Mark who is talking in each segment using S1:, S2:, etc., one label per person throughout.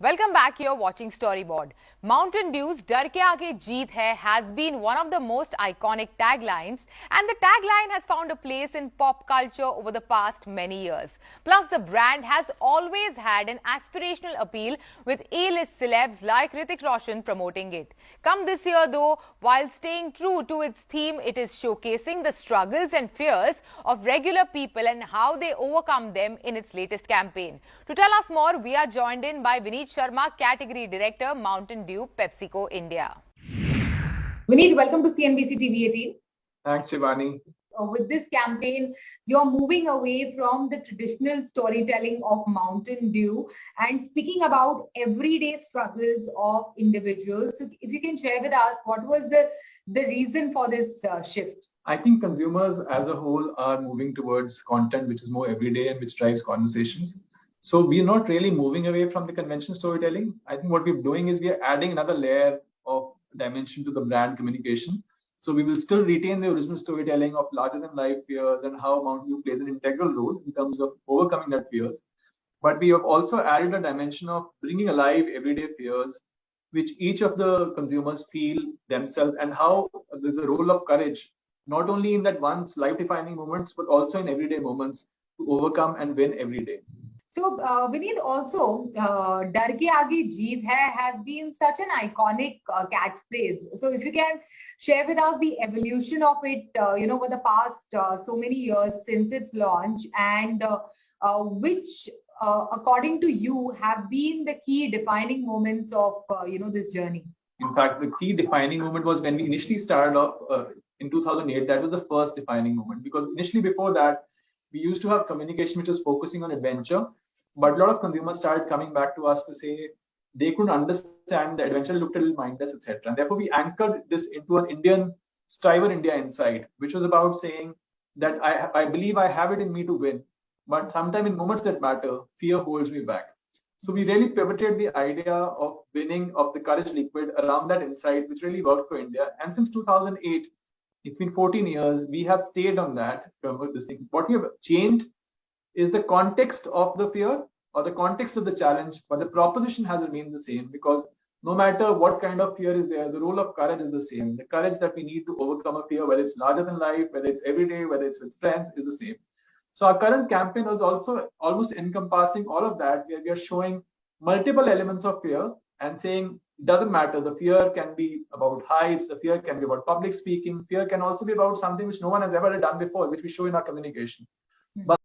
S1: Welcome back. You're watching Storyboard. Mountain Dew's "Darr ke aage jeet hai" has been one of the most iconic taglines, and the tagline has found a place in pop culture over the past many years. Plus, the brand has always had an aspirational appeal, with A-list celebs like Hrithik Roshan promoting it. Come this year, though, while staying true to its theme, it is showcasing the struggles and fears of regular people and how they overcome them in its latest campaign. To tell us more, we are joined in by Vineet Sharma, Category Director, Mountain Dew, Pepsico, India.
S2: Vineet, welcome to CNBC-TV18.
S3: Thanks, Shivani.
S2: With this campaign, you're moving away from the traditional storytelling of Mountain Dew and speaking about everyday struggles of individuals. So if you can share with us, what was the reason for this shift?
S3: I think consumers as a whole are moving towards content which is more everyday and which drives conversations. So we're not really moving away from the conventional storytelling. I think what we're doing is we are adding another layer of dimension to the brand communication. So we will still retain the original storytelling of larger than life fears and how Mountain Dew plays an integral role in terms of overcoming that fears. But we have also added a dimension of bringing alive everyday fears, which each of the consumers feel themselves, and how there's a role of courage, not only in that one's life-defining moments, but also in everyday moments to overcome and win every day.
S2: So, Vineet, also, "Darr ke aage jeet hai" has been such an iconic catchphrase. So, if you can share with us the evolution of it, over the past so many years since its launch, and which, according to you, have been the key defining moments of, this journey?
S3: In fact, the key defining moment was when we initially started off in 2008. That was the first defining moment, because initially before that, we used to have communication which was focusing on adventure, but a lot of consumers started coming back to us to say they couldn't understand the adventure, looked a little mindless, etc. And therefore, we anchored this into an Indian Striver India insight, which was about saying that I believe I have it in me to win, but sometimes in moments that matter, fear holds me back. So we really pivoted the idea of winning of the courage liquid around that insight, which really worked for India. And since 2008, it's been 14 years, we have stayed on that. What we have changed is the context of the fear or the context of the challenge, but the proposition has remained the same, because no matter what kind of fear is there, the role of courage is the same. The courage that we need to overcome a fear, whether it's larger than life, whether it's everyday, whether it's with friends, is the same. So our current campaign was also almost encompassing all of that, where we are showing multiple elements of fear and saying, it doesn't matter. The fear can be about heights, the fear can be about public speaking, fear can also be about something which no one has ever done before, which we show in our communication. But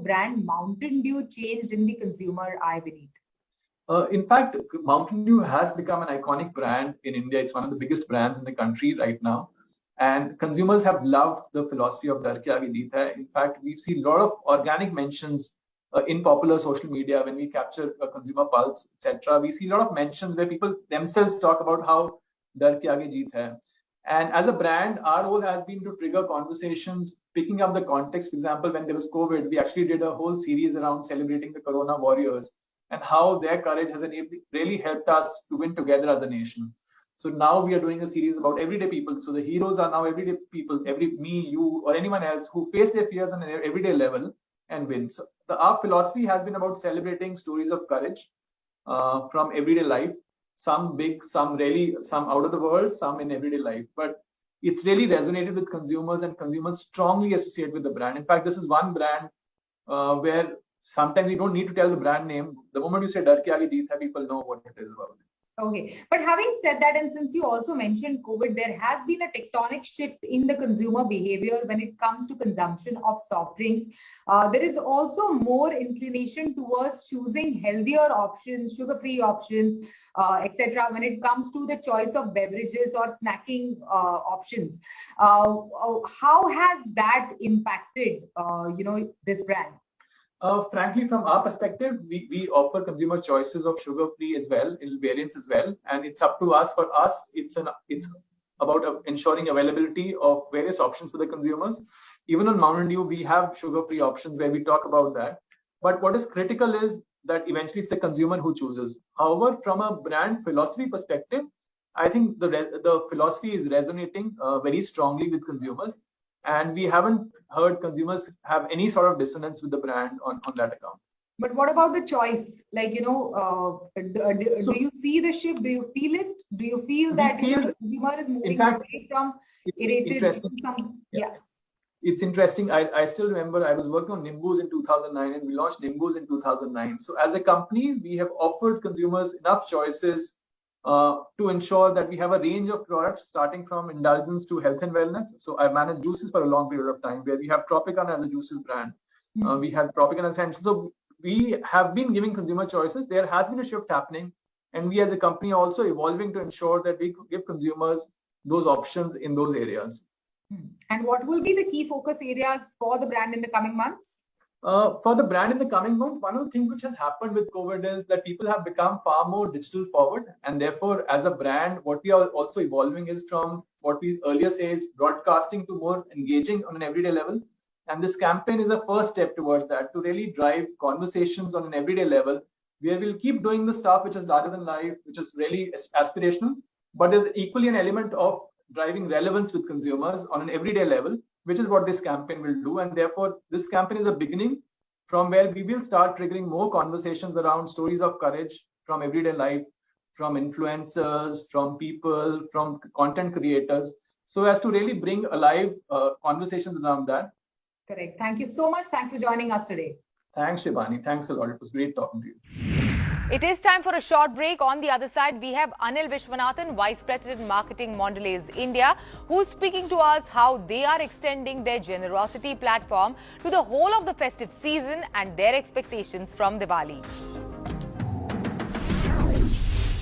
S2: brand Mountain Dew changed in the consumer eye, Vineet?
S3: In fact, Mountain Dew has become an iconic brand in India. It's one of the biggest brands in the country right now. And consumers have loved the philosophy of "Darr ke aage jeet hai." In fact, we've seen a lot of organic mentions in popular social media when we capture a consumer pulse, etc. We see a lot of mentions where people themselves talk about how "Darr ke aage jeet hai." And as a brand, our role has been to trigger conversations, picking up the context. For example, when there was COVID, we actually did a whole series around celebrating the Corona warriors and how their courage has really helped us to win together as a nation. So now we are doing a series about everyday people. So the heroes are now everyday people, me, you, or anyone else who face their fears on an everyday level and win. So our philosophy has been about celebrating stories of courage from everyday life. Some big, some really, some out of the world, some in everyday life. But it's really resonated with consumers, and consumers strongly associate with the brand. In fact, this is one brand where sometimes you don't need to tell the brand name. The moment you say "Darr ke aage jeet hai," people know what it is about.
S2: Okay, but having said that, and since you also mentioned COVID, there has been a tectonic shift in the consumer behavior when it comes to consumption of soft drinks. There is also more inclination towards choosing healthier options, sugar-free options, etc. when it comes to the choice of beverages or snacking options. How has that impacted, this brand?
S3: Frankly, from our perspective, we offer consumer choices of sugar-free as well, in variants as well, and it's up to us. For us, it's about ensuring availability of various options for the consumers. Even on Mountain Dew, we have sugar-free options where we talk about that. But what is critical is that eventually it's the consumer who chooses. However, from a brand philosophy perspective, I think the philosophy is resonating very strongly with consumers. And we haven't heard consumers have any sort of dissonance with the brand on that account.
S2: But what about the choice? Like, do you see the shift? Do you feel it? Do you feel that the consumer is moving away from irritated to some? Yeah.
S3: It's interesting. I still remember I was working on Nimbus in 2009 and we launched Nimbus in 2009. So as a company, we have offered consumers enough choices to ensure that we have a range of products starting from indulgence to health and wellness. So I managed juices for a long period of time where we have Tropicana as a juices brand. We have Tropicana Essentials. So we have been giving consumer choices. There has been a shift happening. And we as a company are also evolving to ensure that we give consumers those options in those areas.
S2: And what will be the key focus areas for the brand in the coming months?
S3: For the brand in the coming months, one of the things which has happened with COVID is that people have become far more digital forward. And therefore, as a brand, what we are also evolving is from what we earlier say is broadcasting to more engaging on an everyday level. And this campaign is a first step towards that, to really drive conversations on an everyday level, where we'll keep doing the stuff which is larger than life, which is really aspirational, but there's equally an element of driving relevance with consumers on an everyday level, which is what this campaign will do. And therefore, this campaign is a beginning from where we will start triggering more conversations around stories of courage from everyday life, from influencers, from people, from content creators, so as to really bring alive conversations around that.
S2: Correct. Thank you so much. Thanks for joining us today.
S3: Thanks, Shivani. Thanks a lot. It was great talking to you.
S1: It is time for a short break. On the other side, we have Anil Vishwanathan, Vice President Marketing Mondelez India, who's speaking to us how they are extending their generosity platform to the whole of the festive season and their expectations from Diwali.